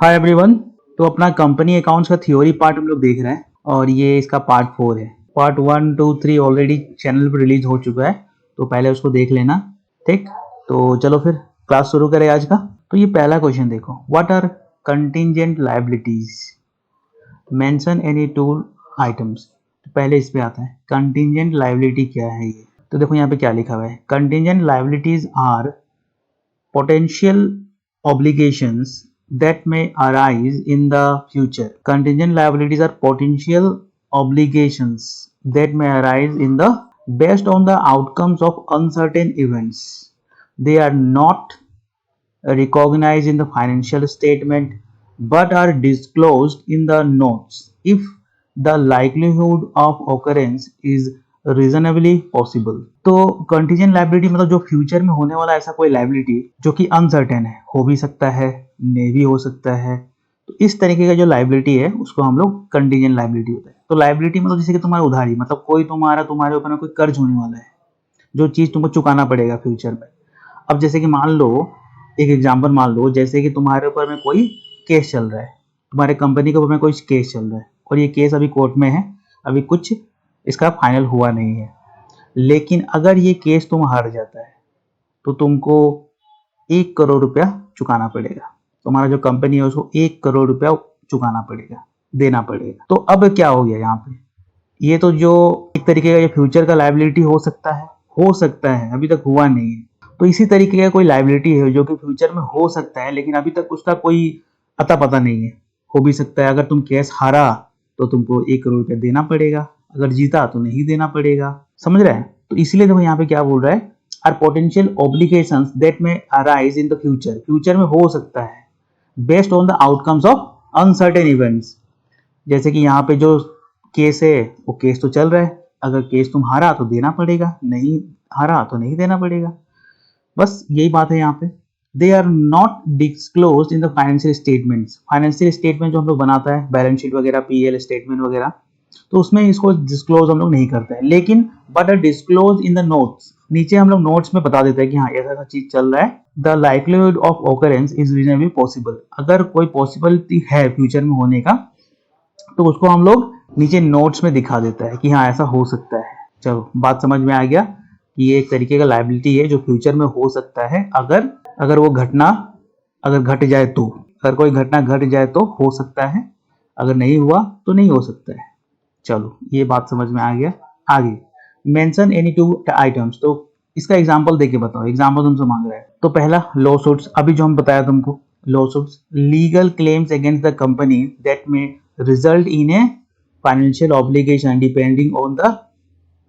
Hi everyone. तो अपना company accounts का थ्योरी पार्ट हम लोग देख रहे हैं और ये इसका पार्ट 4 है। पार्ट 1, 2, 3 ऑलरेडी चैनल पर रिलीज हो चुका है, तो पहले उसको देख लेना। ठीक, तो चलो फिर क्लास शुरू करें आज का। तो ये पहला क्वेश्चन देखो, what are contingent liabilities, mention any two items. तो पहले इस पे आता है कंटिंजेंट लायबिलिटी क्या है ये। तो देखो यहाँ पे क्या लिखा हुआ है, contingent liabilities are potential obligations that may arise in the future. Contingent liabilities are potential obligations that may arise in the based on the outcomes of uncertain events. They are not recognized in the financial statement but are disclosed in the notes if the likelihood of occurrence is reasonably possible. तो contingent liability मतलब जो future में होने वाला ऐसा कोई liability जो कि अनसर्टेन है, हो भी सकता है, नहीं भी हो सकता है। तो इस तरीके का जो लाइबिलिटी है उसको हम लोग कंटीजेंट लाइबिलिटी होता है। तो लाइबिलिटी मतलब जैसे कि तुम्हारा उधारी, मतलब कोई तुम्हारे ऊपर में कोई कर्ज होने वाला है, जो चीज तुमको चुकाना पड़ेगा फ्यूचर में। अब जैसे कि मान लो, एक एग्जाम्पल मान लो, जैसे कि तुम्हारे ऊपर में कोई केस चल रहा है, तुम्हारे कंपनी के ऊपर में कोई केस चल रहा है और ये केस अभी कोर्ट में है, अभी कुछ इसका फाइनल हुआ नहीं है। लेकिन अगर ये केस तुम हार जाता है तो तुमको 1 करोड़ रुपया चुकाना पड़ेगा। तुम्हारा जो कंपनी है उसको 1 करोड़ रुपया चुकाना पड़ेगा, देना पड़ेगा। तो अब क्या हो गया यहाँ पे, ये तो जो एक तरीके का ये फ्यूचर का लायबिलिटी हो सकता है, अभी तक हुआ नहीं है। तो इसी तरीके का कोई लायबिलिटी है जो कि फ्यूचर में हो सकता है लेकिन अभी तक उसका कोई अता पता नहीं है। हो भी सकता है अगर तुम केस हारा तो तुमको 1 करोड़ रुपया देना पड़ेगा, अगर जीता तो नहीं देना पड़ेगा। समझ रहे हैं? तो इसलिए देखो यहाँ पे क्या बोल रहा है, आर पोटेंशियल ऑब्लिगेशंस दैट में arise in the future, future में हो सकता है, based on the outcomes of uncertain events. जैसे कि यहाँ पे जो केस है वो केस तो चल रहा है, अगर केस तुम हारा तो देना पड़ेगा, नहीं हारा तो नहीं देना पड़ेगा। बस यही बात है यहाँ पे। They are not disclose in the financial statements. Financial statement जो हम लोग बनाता है, बैलेंस शीट वगैरह, पीएल स्टेटमेंट वगैरह, तो उसमें इसको डिस्क्लोज हम लोग नहीं करते हैं, लेकिन but are disclose in the notes. नीचे हम लोग नोट्स में बता देते हैं कि हाँ ऐसा ऐसा चीज चल रहा है। The likelihood of occurrence is reasonably possible. अगर कोई पॉसिबिलिटी है फ्यूचर में होने का तो उसको हम लोग नीचे नोट्स में दिखा देता है कि हाँ ऐसा हो सकता है। चलो बात समझ में आ गया कि ये एक तरीके का लायबिलिटी है जो फ्यूचर में हो सकता है, अगर वो घटना अगर घट जाए तो, अगर कोई घटना घट जाए तो हो सकता है, अगर नहीं हुआ तो नहीं हो सकता है। चलो ये बात समझ में आ गया। आगे मेंशन एनी टू आइटम्स, तो इसका एग्जांपल देके बताओ, एग्जांपल तुमसे मांग रहा है। तो पहला लॉ सूट्स, अभी जो हम बताया तुमको, lawsuits legal claims against the company that may result in a financial obligation depending on the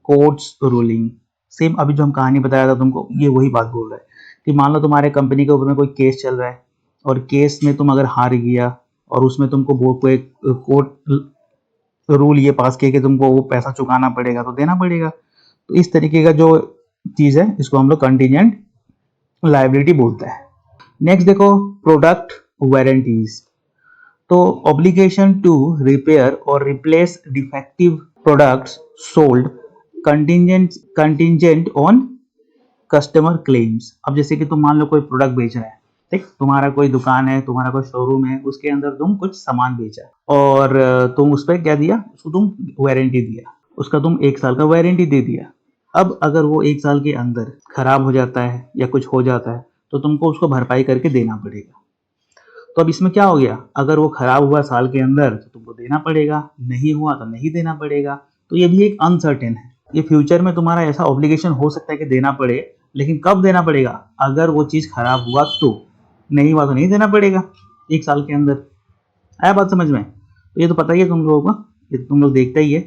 court's ruling. Same अभी जो हम कहानी बताया था तुमको, ये वही बात बोल रहा है कि मान लो तुम्हारे कंपनी के ऊपर में कोई केस चल रहा है और केस में तुम अगर हार गया और उसमें तुमको कोई कोर्ट रूल ये पास किया कि तुमको वो पैसा चुकाना पड़ेगा तो देना पड़ेगा। तो इस तरीके का जो चीज है इसको हम लोग कंटीजेंट लायबिलिटी बोलते हैं। नेक्स्ट देखो, प्रोडक्ट वारंटीज। तो ऑब्लिगेशन टू रिपेयर और replace defective products sold contingent on customer claims. अब जैसे कि तुम मान लो कोई प्रोडक्ट बेच रहा है, ठीक, तुम्हारा कोई दुकान है, तुम्हारा कोई शोरूम है, उसके अंदर तुम कुछ सामान बेचा और तुम उस पर क्या दिया, उसको तुम वारंटी दिया, उसका तुम 1 साल का वारंटी दे दिया। अब अगर वो 1 साल के अंदर खराब हो जाता है या कुछ हो जाता है तो तुमको उसको भरपाई करके देना पड़ेगा। तो अब इसमें क्या हो गया, अगर वो खराब हुआ साल के अंदर तो तुमको देना पड़ेगा, नहीं हुआ तो नहीं देना पड़ेगा। तो ये भी एक अनसर्टेन है, ये फ्यूचर में तुम्हारा ऐसा ऑब्लिगेशन हो सकता है कि देना पड़े, लेकिन कब देना पड़ेगा, अगर वो चीज खराब हुआ तो, नहीं हुआ तो नहीं देना पड़ेगा 1 साल के अंदर। आया बात समझ में? तो ये तो पता ही है तुम लोगों को, ये तुम लोग देखते ही है।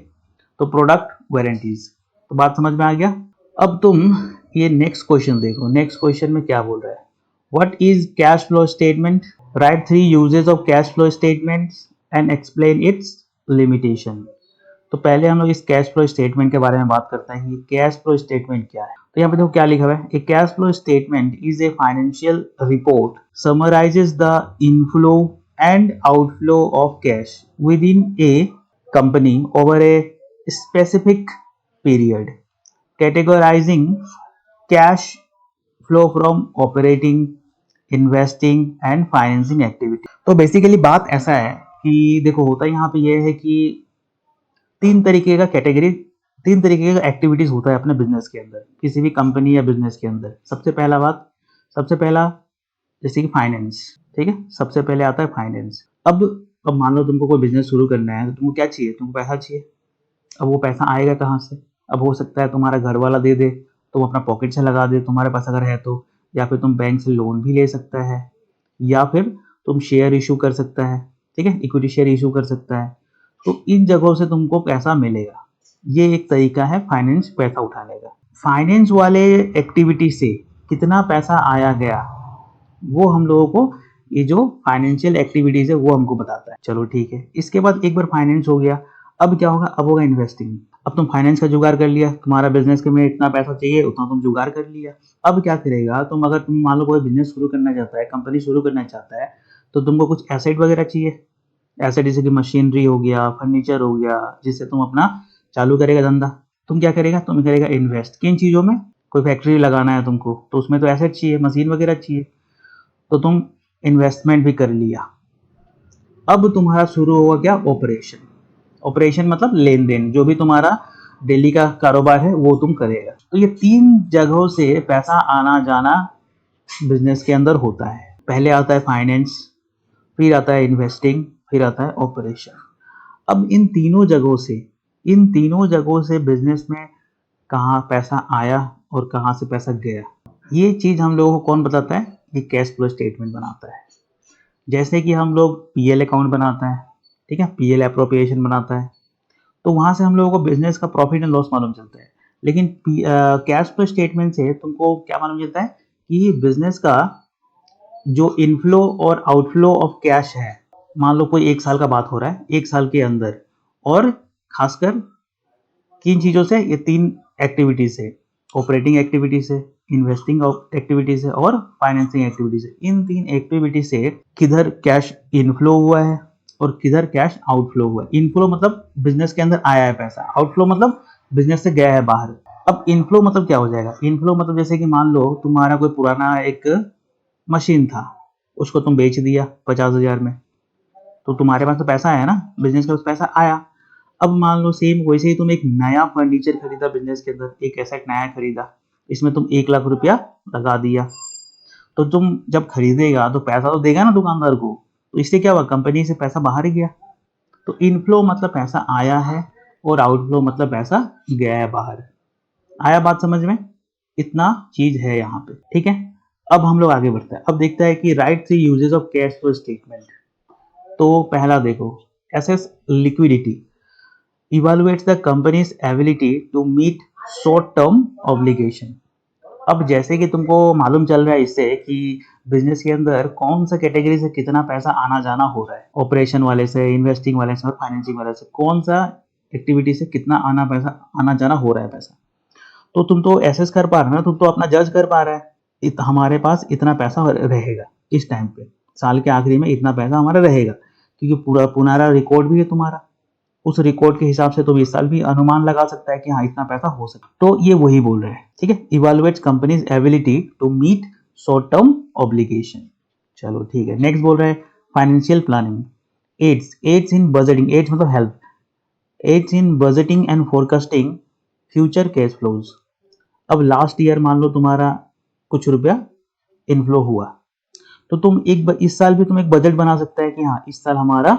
तो प्रोडक्ट वारंटीज, तो बात समझ में आ गया। अब तुम ये नेक्स्ट क्वेश्चन देखो, नेक्स्ट क्वेश्चन में क्या बोल रहा है, what is cash flow statement, right 3 uses of cash flow statements and explain it's limitation. तो पहले हम लोग इस कैश फ्लो स्टेटमेंट के बारे में बात करते हैं कि कैश फ्लो स्टेटमेंट क्या है। तो यहाँ पे देखो क्या लिखा हुआ है, a cash flow statement is a financial report summarises the inflow and outflow of cash within a company over a specific period, categorising cash flow from operating, investing and financing activity. तो basically बात ऐसा है कि देखो होता यहाँ पे ये है कि तीन तरीके का कैटेगरी, तीन तरीके का एक्टिविटीज होता है अपने बिजनेस के अंदर, किसी भी कंपनी या बिजनेस के अंदर। सबसे पहला जैसे कि फाइनेंस, ठीक है, सबसे पहले आता है फाइनेंस। अब मान लो तुमको कोई बिजनेस शुरू करना है, तो तुमको क्या चाहिए, तुमको पैसा चाहिए। अब वो पैसा आएगा कहाँ से? अब हो सकता है तुम्हारा घर वाला दे दे, तुम अपना पॉकेट से लगा दे तुम्हारे पास अगर है तो, या फिर तुम बैंक से लोन भी ले सकता है, या फिर तुम शेयर इशू कर सकता है, ठीक है, इक्विटी शेयर इशू कर सकता है। तो इन जगहों से तुमको पैसा मिलेगा। ये एक तरीका है फाइनेंस पैसा उठाने का। फाइनेंस वाले एक्टिविटी से कितना पैसा आया गया, वो हम लोगों को, ये जो फाइनेंशियल एक्टिविटीज है वो हमको बताता है। चलो ठीक है, इसके बाद एक बार फाइनेंस हो गया, अब क्या होगा, अब होगा इन्वेस्टिंग। अब तुम फाइनेंस का जुगाड़ कर लिया, तुम्हारा बिजनेस के में इतना पैसा चाहिए, उतना तुम जुगाड़ कर लिया। अब क्या करेगा तुम, अगर तुम मान लो कोई बिजनेस शुरू करना चाहता है, कंपनी शुरू करना चाहता है, तो तुमको कुछ एसेट वगैरह चाहिए। एसेट जैसे कि मशीनरी हो गया, फर्नीचर हो गया, जिससे तुम अपना चालू करेगा धंधा। तुम क्या करेगा, तुम करेगा इन्वेस्ट किन चीजों में, कोई फैक्ट्री लगाना है तुमको, तो उसमें तो एसेट चाहिए, मशीन वगैरह चाहिए, तो तुम इन्वेस्टमेंट भी कर लिया। अब तुम्हारा शुरू होगा क्या, ऑपरेशन। ऑपरेशन मतलब लेन देन, जो भी तुम्हारा डेली का कारोबार है वो तुम करेगा। तो ये तीन जगहों से पैसा आना जाना बिजनेस के अंदर होता है। पहले आता है फाइनेंस, फिर आता है इन्वेस्टिंग, फिर आता है ऑपरेशन। अब इन तीनों जगहों से बिजनेस में कहाँ पैसा आया और कहाँ से पैसा गया, ये चीज हम लोगों को कौन बताता है, ये कैश फ्लो स्टेटमेंट बनाता है। जैसे कि हम लोग पीएल अकाउंट बनाता है, ठीक है, पीएल अप्रोप्रिएशन बनाता है, तो वहां से हम लोगों को बिजनेस का प्रॉफिट एंड लॉस मालूम चलता है। लेकिन कैश फ्लो स्टेटमेंट से तुमको क्या मालूम चलता है कि बिजनेस का जो इनफ्लो और आउटफ्लो ऑफ कैश है, मान लो कोई एक साल का बात हो रहा है, एक साल के अंदर, और खासकर किन चीजों से, ये तीन एक्टिविटी से, ऑपरेटिंग एक्टिविटी से, इन्वेस्टिंग एक्टिविटी से और फाइनेंसिंग एक्टिविटी से। इन तीन एक्टिविटी से किधर कैश इनफ्लो हुआ है और किधर कैश आउटफ्लो हुआ है। इनफ्लो मतलब बिजनेस के अंदर आया है पैसा, आउटफ्लो मतलब बिजनेस से गया है बाहर। अब इनफ्लो मतलब क्या हो जाएगा, इनफ्लो मतलब जैसे कि मान लो तुम्हारा कोई पुराना एक मशीन था, उसको तुम बेच दिया 50,000 में, तो तुम्हारे पास तो पैसा आया ना, बिजनेस का पैसा आया। अब मान लो सेम वैसे ही तुम एक नया फर्नीचर खरीदा, बिजनेस के अंदर एक एसेट नया खरीदा, इसमें तुम 1 लाख रुपया लगा दिया, तो तुम जब खरीदेगा तो पैसा तो देगा ना दुकानदार को, तो इससे क्या हुआ, कंपनी से पैसा बाहर ही गया। तो इनफ्लो मतलब पैसा आया है और आउटफ्लो मतलब पैसा गया है बाहर। आया बात समझ में, इतना चीज है यहाँ पे, ठीक है। अब हम लोग आगे बढ़ते हैं, अब देखते हैं कि write 3 uses of cash flow statement. तो पहला देखो, assess liquidity, evaluates the company's ability to meet short term obligation। अब जैसे कि तुमको मालूम चल रहा है इससे कि बिजनेस के अंदर कौन सा कैटेगरी से कितना पैसा आना जाना हो रहा है, ऑपरेशन वाले से, इन्वेस्टिंग वाले से और फाइनेंसिंग वाले से, कौन सा एक्टिविटी से कितना आना जाना हो रहा है पैसा, तो तुम तो एसेस कर पा रहे हो ना, तुम तो अपना जज कर पा रहा है, हमारे पास इतना पैसा रहेगा इस टाइम पे, साल के आखिरी में इतना पैसा हमारा रहेगा, क्योंकि पूरा पुनारा रिकॉर्ड भी है तुम्हारा, उस रिकॉर्ड के हिसाब से तो इस साल भी अनुमान लगा सकता है कि हाँ इतना पैसा हो सकता है। तो ये वही बोल रहे हैं, ठीक है, evaluates company's ability to meet short term obligation. चलो ठीक है, नेक्स्ट बोल रहे हैं financial planning, aids in budgeting, aids मतलब help, aids in budgeting and forecasting future cash flows. अब लास्ट ईयर मान लो तुम्हारा कुछ रुपया इनफ्लो हुआ, तो तुम इस साल भी तुम एक बजट बना सकता है कि हाँ इस साल हमारा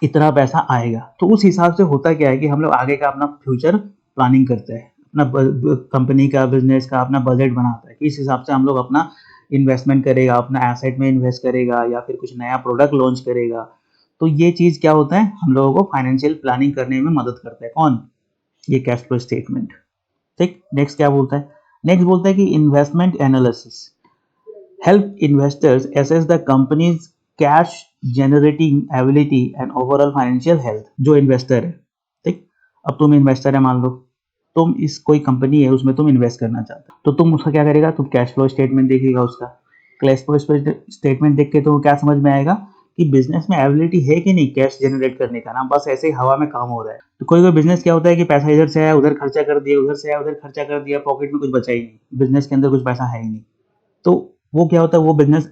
इतना पैसा आएगा। तो उस हिसाब से होता क्या है कि हम लोग आगे का अपना फ्यूचर प्लानिंग करते हैं, अपना कंपनी का, बिजनेस का अपना बजट बनाता है कि इस हिसाब से हम लोग अपना इन्वेस्टमेंट करेगा, अपना एसेट में इन्वेस्ट करेगा या फिर कुछ नया प्रोडक्ट लॉन्च करेगा। तो ये चीज क्या होता है, हम लोगों को फाइनेंशियल प्लानिंग करने में मदद करता है, कौन, ये कैश फ्लो स्टेटमेंट, ठीक। नेक्स्ट क्या बोलता है, नेक्स्ट बोलता है कि investment analysis help investors assess the company's cash generating ability and overall financial health। जो इन्वेस्टर है, ठीक, अब तुम इन्वेस्टर है, मान लो तुम इस कोई कंपनी है उसमें तुम इन्वेस्ट करना चाहते हो, तो तुम उसका क्या करेगा, तुम कैश फ्लो स्टेटमेंट देखेगा, उसका कैश फ्लो स्टेटमेंट देख के तो क्या समझ में आएगा कि बिजनेस में एबिलिटी है कि नहीं कैश जनरेट करने का, ना बस ऐसे ही हवा में काम हो रहा है। तो कोई कोई बिजनेस क्या होता है कि पैसा इधर से आया उधर खर्चा कर दिया, उधर से आया उधर खर्चा कर दिया, पॉकेट में कुछ बचा ही नहीं, बिजनेस के अंदर कुछ पैसा है ही नहीं, तो वो क्या होता है, वो बिजनेस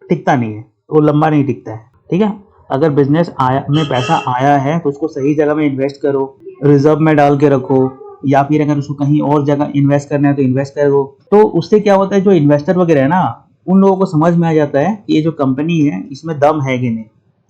टिकता नहीं है। वो लंबा नहीं टिकता है। ठीक है, अगर बिजनेस आया में पैसा आया है तो उसको सही जगह में इन्वेस्ट करो, रिजर्व में डाल के रखो, या फिर अगर उसको कहीं और जगह इन्वेस्ट करना है तो इन्वेस्ट करो। तो उससे क्या होता है, जो इन्वेस्टर वगैरह है ना, उन लोगों को समझ में आ जाता है कि ये जो कंपनी है इसमें दम है कि नहीं,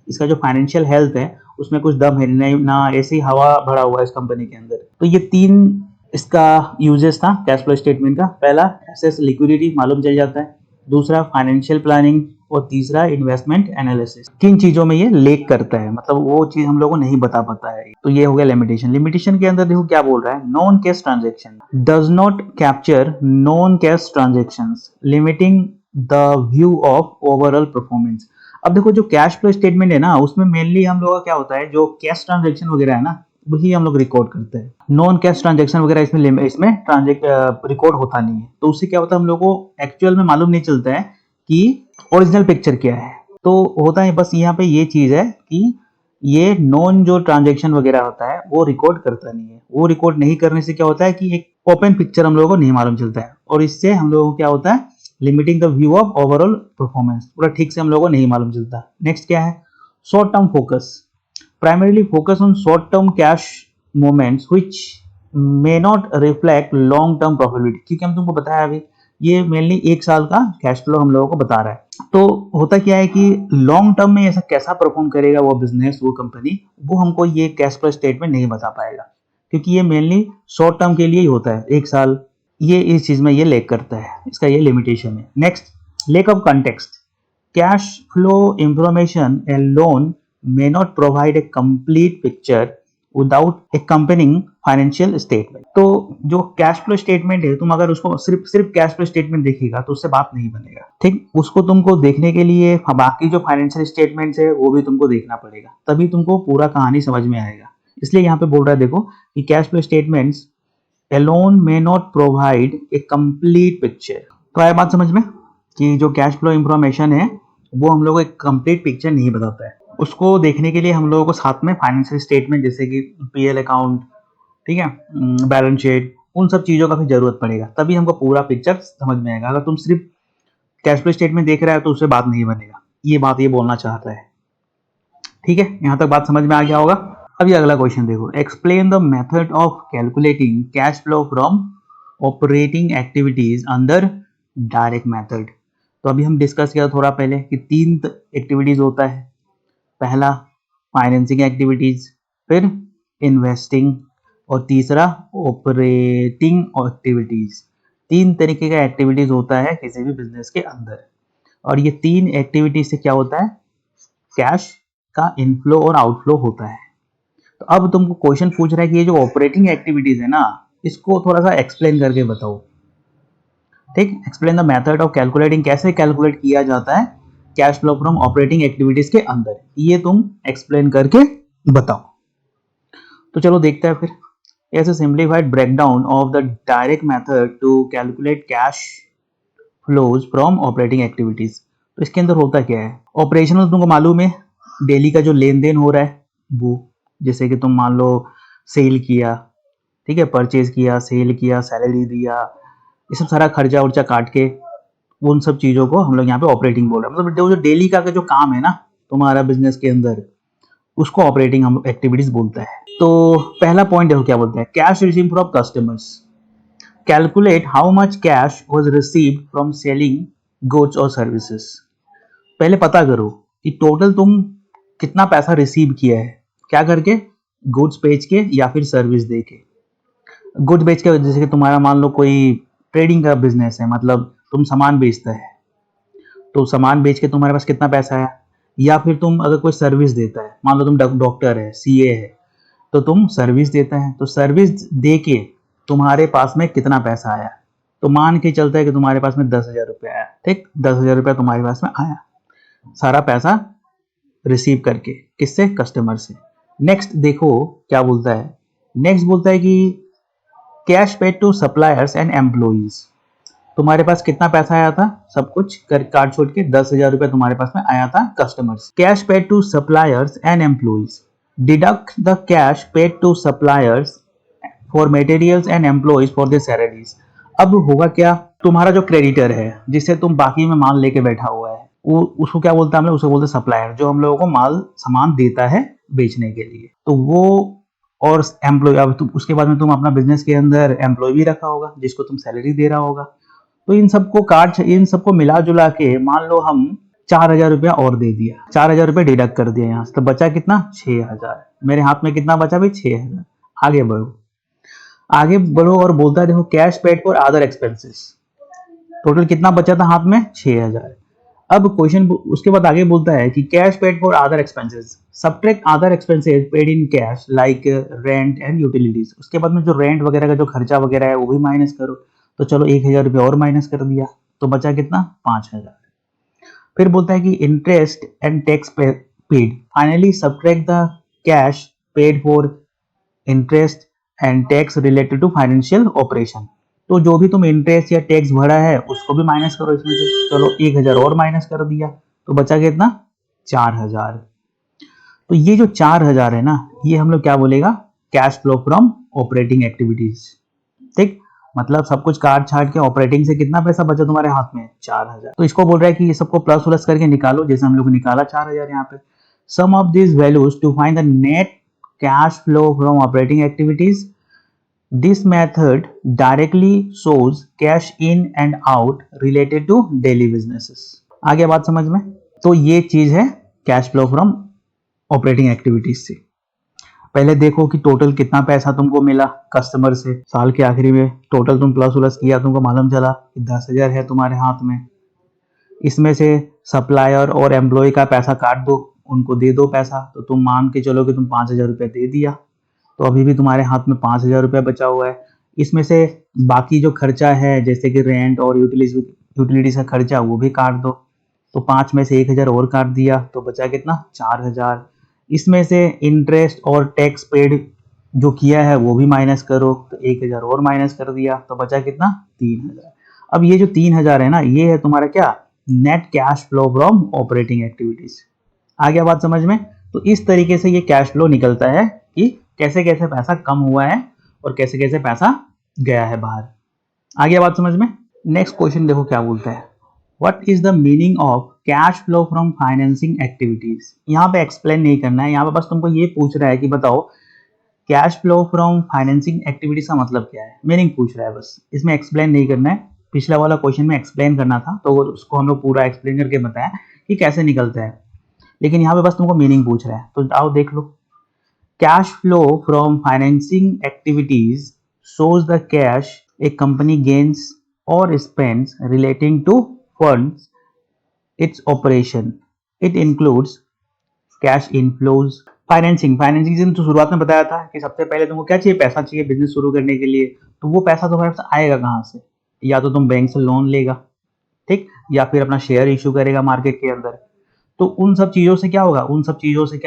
इसका जो फाइनेंशियल हेल्थ है उसमें कुछ दम है नहीं, ना ऐसी हवा भरा हुआ है इस कंपनी के अंदर। तो ये तीन इसका यूजेस था कैश फ्लो स्टेटमेंट का। पहला, एसेस लिक्विडिटी मालूम चल जाता है, दूसरा फाइनेंशियल प्लानिंग, और तीसरा इन्वेस्टमेंट एनालिसिस। किन चीजों में ये लेक करता है, मतलब वो चीज हम लोगों को नहीं बता पाता है। तो ये हो गया लिमिटेशन। लिमिटेशन के अंदर देखो क्या बोल रहा है, non cash transaction does not capture non cash transaction, limiting the view of overall performance. अब देखो जो कैश फ्लो स्टेटमेंट है ना, उसमें मेनली हम लोग का क्या होता है, जो कैश ट्रांजेक्शन वगैरह है ना वही हम लोग रिकॉर्ड करते हैं। नॉन कैश ट्रांजेक्शन वगैरह इसमें रिकॉर्ड होता नहीं है। तो उससे क्या होता है, हम लोग को एक्चुअल में मालूम नहीं चलता है कि ओरिजिनल पिक्चर क्या है। तो होता है बस यहाँ पे ये चीज है कि ये नॉन जो ट्रांजेक्शन वगैरह होता है वो रिकॉर्ड करता नहीं है। वो रिकॉर्ड नहीं करने से क्या होता है कि एक ओपन पिक्चर हम लोगों को नहीं मालूम चलता है, और इससे हम लोगों को क्या होता है, limiting the view of overall performance, पूरा ठीक से हम लोगों को नहीं मालूम चलता। नेक्स्ट क्या है, short term focus, primarily focus on short term cash movements which may not reflect long term profitability। क्योंकि हम तुमको बताया अभी ये मेनली एक साल का कैश फ्लो हम लोगों को बता रहा है। तो होता क्या है कि लॉन्ग टर्म में ऐसा कैसा परफॉर्म करेगा वो बिजनेस, वो कंपनी, वो हमको ये कैश फ्लो स्टेटमेंट नहीं बता पाएगा, क्योंकि ये मेनली शॉर्ट टर्म के लिए ही होता है, एक साल। ये इस चीज में ये लेक करता है, इसका ये लिमिटेशन है। Next, lake of context, cash flow information alone may not provide a complete picture without accompanying financial statement। तो जो कैश फ्लो स्टेटमेंट है, तुम अगर उसको सिर्फ कैश फ्लो स्टेटमेंट देखिएगा तो उससे बात नहीं बनेगा। ठीक, उसको तुमको देखने के लिए बाकी जो फाइनेंशियल स्टेटमेंट्स है वो भी तुमको देखना पड़ेगा, तभी तुमको पूरा कहानी समझ में आएगा। इसलिए यहाँ पे बोल रहा है देखो कि cash flow statements alone may not provide a complete picture। तो आया बात समझ में कि जो कैश फ्लो इंफॉर्मेशन है वो हम लोग को एक कंप्लीट पिक्चर नहीं बताता है। उसको देखने के लिए हम लोगों को साथ में फाइनेंशियल स्टेटमेंट जैसे कि पीएल अकाउंट, ठीक है, बैलेंस शीट, उन सब चीजों का भी जरूरत पड़ेगा, तभी हमको पूरा पिक्चर समझ में आएगा। अगर तुम सिर्फ कैश फ्लो स्टेटमेंट देख रहे हो तो उससे बात नहीं बनेगा। ये बात ये बोलना चाहता है। ठीक है, यहां तक बात समझ में आ गया होगा। अभी अगला क्वेश्चन देखो, explain the method of calculating cash flow from operating activities under direct method. तो अभी हम डिस्कस किया थोड़ा पहले कि तीन एक्टिविटीज होता है। पहला फाइनेंसिंग एक्टिविटीज, फिर इन्वेस्टिंग, और तीसरा ऑपरेटिंग एक्टिविटीज। तीन तरीके का एक्टिविटीज होता है किसी भी बिजनेस के अंदर, और ये तीन एक्टिविटीज से क्या होता है, कैश का इनफ्लो और आउटफ्लो होता है। तो अब तुमको क्वेश्चन पूछ रहा है कि ये जो ऑपरेटिंग एक्टिविटीज है ना, इसको थोड़ा सा एक्सप्लेन करके बताओ। ठीक, explain the method of calculating, कैसे कैलकुलेट किया जाता है cash flow from operating activities के अंदर, ये तुम एक्सप्लेन करके बताओ। तो चलो देखते हैं फिर। ऐसे simplified breakdown of the direct method to calculate cash flows from operating activities. तो इसके अंदर होता क्या है, ऑपरेशनल तुमको मालूम है, डेली का जो लेन देन हो रहा है वो, जैसे कि तुम मान लो सेल किया, ठीक है, परचेज किया, सेल किया, सैलरी दिया, ये सब सारा खर्चा उर्चा काट के उन सब चीजों को हम लोग यहाँ पे ऑपरेटिंग बोल रहे हैं। मतलब जो डेली का जो काम है ना तुम्हारा बिजनेस के अंदर, उसको ऑपरेटिंग हम एक्टिविटीज बोलते हैं। तो पहला पॉइंट देखो क्या बोलते हैं, cash receive from customers, calculate how much cash was received from selling goods और सर्विसेज। पहले पता करो कि टोटल तुम कितना पैसा रिसीव किया है, क्या करके, गुड्स बेच के या फिर सर्विस दे के। गुड्स बेच के जैसे कि तुम्हारा मान लो कोई ट्रेडिंग का बिजनेस है, मतलब तुम सामान बेचता है, तो सामान बेच के तुम्हारे पास कितना पैसा आया, या फिर तुम अगर कोई सर्विस देता है, मान लो तुम डॉक्टर है, सीए है, तो तुम सर्विस देता है, तो सर्विस दे के तुम्हारे पास में कितना पैसा आया। तो मान के चलता है कि तुम्हारे पास में 10,000 रुपया आया। ठीक, 10,000 रुपया तुम्हारे पास में आया, सारा पैसा रिसीव करके, किससे, कस्टमर से। नेक्स्ट देखो क्या बोलता है, नेक्स्ट बोलता है कि cash paid to suppliers and employees. तुम्हारे पास कितना पैसा आया था, सब कुछ काट छोड़ के 10,000 रुपया तुम्हारे पास में आया था customers. Cash paid to suppliers and employees, deduct the cash paid to suppliers for materials and employees for their salaries. अब होगा क्या, तुम्हारा जो क्रेडिटर है जिससे तुम बाकी में माल लेके बैठा हुआ है, वो उसको क्या बोलते हैं हम लोग, उसको बोलते हैं सप्लायर, जो हम लोगों को माल सामान देता है बेचने के लिए। तो वो और एम्प्लॉय, अब तुम उसके बाद में तुम अपना बिजनेस के अंदर एम्प्लॉय भी रखा होगा जिसको तुम सैलरी दे रहा होगा। तो इन सबको मिला जुला के मान लो हम 4,000 रुपया और दे दिया, 4,000 रुपया डिडक्ट कर दिया यहाँ से, तो बचा कितना, 6,000। मेरे हाथ में कितना बचा भाई, 6,000। आगे बढ़ो, आगे बढ़ो और बोलता है देखो cash paid for other expenses. Total कितना बचा था हाथ में, 6,000। अब क्वेश्चन उसके बाद आगे बोलता है कि cash paid for other expenses, subtract other expenses paid in cash like rent and utilities. उसके बाद में जो रेंट वगैरह का जो खर्चा वगैरह है वो भी माइनस करो। तो चलो 1,000 रुपया और माइनस कर दिया, तो बचा कितना, 5,000। फिर बोलता है कि interest and tax paid, finally subtract the cash paid for interest and tax related to financial operation. तो जो भी तुम इंटरेस्ट या टैक्स भरा है उसको भी माइनस करो इसमें से। चलो 1,000 और माइनस कर दिया, तो बचा कितना, 4,000। तो ये जो 4,000 है ना, ये हम लोग क्या बोलेगा, cash flow from operating activities. ठीक, मतलब सब कुछ काट छाट के ऑपरेटिंग से कितना पैसा बचा तुम्हारे हाथ में, 4,000। तो इसको बोल रहा है कि ये सबको प्लस प्लस करके निकालो, जैसे हम लोग निकाला 4,000 यहाँ पे। Sum of this values to find the net cash flow from operating activities. This method directly shows cash in and out related to daily businesses. आ गया बात समझ में? तो ये चीज है cash flow from operating activities से। पहले देखो कि टोटल कितना पैसा तुमको मिला कस्टमर से, साल के आखिरी में टोटल तुम प्लस उलस किया, तुमको मालूम चला कि 10,000 है तुम्हारे हाथ में। इसमें से सप्लायर और एम्प्लॉय का पैसा काट दो, उनको दे दो पैसा, तो तुम मान के चलो कि तुम 5,000 रुपया दे दिया, तो अभी भी तुम्हारे हाथ में 5,000 रुपया बचा हुआ है। इसमें से बाकी जो खर्चा है जैसे कि रेंट और यूटिलिटीज का खर्चा वो भी काट दो, तो 5 में से 1,000 और काट दिया, तो बचा कितना, 4,000। इसमें से इंटरेस्ट और टैक्स पेड जो किया है वो भी माइनस करो, तो 1,000 और माइनस कर दिया, तो बचा कितना, 3,000। अब ये जो 3,000 है ना, ये है तुम्हारा क्या, net cash flow from operating activities. आ गया बात समझ में? तो इस तरीके से ये कैश फ्लो निकलता है कि कैसे कैसे पैसा कम हुआ है और कैसे कैसे पैसा गया है बाहर। आ गया बात समझ में? नेक्स्ट क्वेश्चन देखो क्या बोलता है, what is the meaning of cash flow from financing activities. यहाँ पे एक्सप्लेन नहीं करना है, यहाँ पे बस तुमको ये पूछ रहा है कि बताओ cash flow from financing activities का मतलब क्या है, मीनिंग पूछ रहा है बस, इसमें एक्सप्लेन नहीं करना है। पिछला वाला क्वेश्चन में एक्सप्लेन करना था, तो उसको हम लोग पूरा एक्सप्लेन करके बताया कि कैसे निकलता है, लेकिन यहाँ पे बस तुमको मीनिंग पूछ रहा है। तो आओ देख लो, cash flow from financing activities shows the cash a company gains or spends relating to funds its operation. It includes cash inflows. Financing से तो शुरुआत में बताया था कि सबसे पहले तुमको क्या चाहिए, पैसा चाहिए बिजनेस शुरू करने के लिए। तो वो पैसा तुम्हारे पास आएगा कहाँ से, या तो तुम बैंक से लोन लेगा, ठीक, या फिर अपना शेयर इशू करेगा मार्केट के अंदर। तो उन सब चीजों से क्या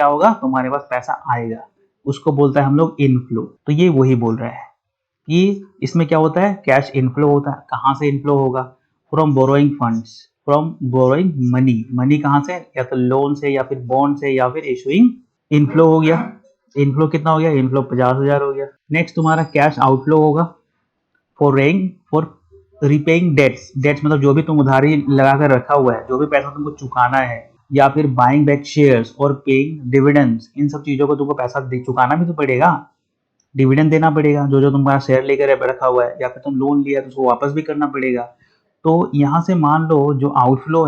होगा, तुम्हारे पास पैसा आएगा, उसको बोलता है हम लोग इनफ्लो। तो ये वही बोल रहा है कि इसमें क्या होता है, कैश इनफ्लो होता है। कहाँ से इनफ्लो होगा, from borrowing funds, from borrowing money. Money कहाँ से, या तो लोन से या फिर बॉन्ड से या फिर इशूइंग। इनफ्लो हो गया, इनफ्लो कितना हो गया, इनफ्लो 50,000 हो गया। नेक्स्ट तुम्हारा कैश आउटफ्लो होगा फॉर रिपेइंग डेट्स। डेट्स मतलब जो भी तुम उधारी लगा कर रखा हुआ है, जो भी पैसा तुमको चुकाना है, या फिर बाइंग बैक शेयर्स और पेइंग डिविडेंड्स, इन सब चीजों को तुमको पैसा चुकाना भी तो पड़ेगा, डिविडेंड देना पड़ेगा, जो जो तुम्हारा शेयर लेकर रखा हुआ है, या फिर तुम लोन लिया तो उसको वापस भी करना पड़ेगा। तो यहाँ से मान लो जो आउटफ्लो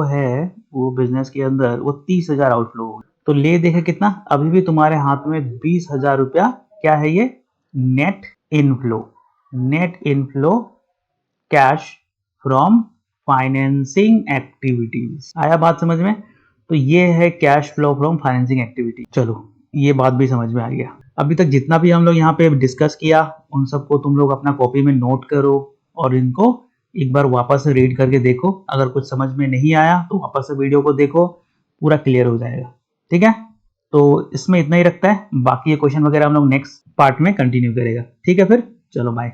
है वो बिजनेस के अंदर वो 30,000 आउटफ्लो हो। तो ले देखे कितना, अभी भी तुम्हारे हाथ में 20,000 रुपया क्या है, ये net inflow cash from financing activities. आया बात समझ में? तो ये है cash flow from financing activity. चलो ये बात भी समझ में आ गया। अभी तक जितना भी हम लोग यहाँ पे डिस्कस किया उन सबको तुम लोग अपना कॉपी में नोट करो और इनको एक बार वापस से रीड करके देखो। अगर कुछ समझ में नहीं आया तो वापस से वीडियो को देखो, पूरा क्लियर हो जाएगा। ठीक है, तो इसमें इतना ही रखता है, बाकी ये क्वेश्चन वगैरह हम लोग नेक्स्ट पार्ट में कंटिन्यू करेगा। ठीक है, फिर चलो बाय।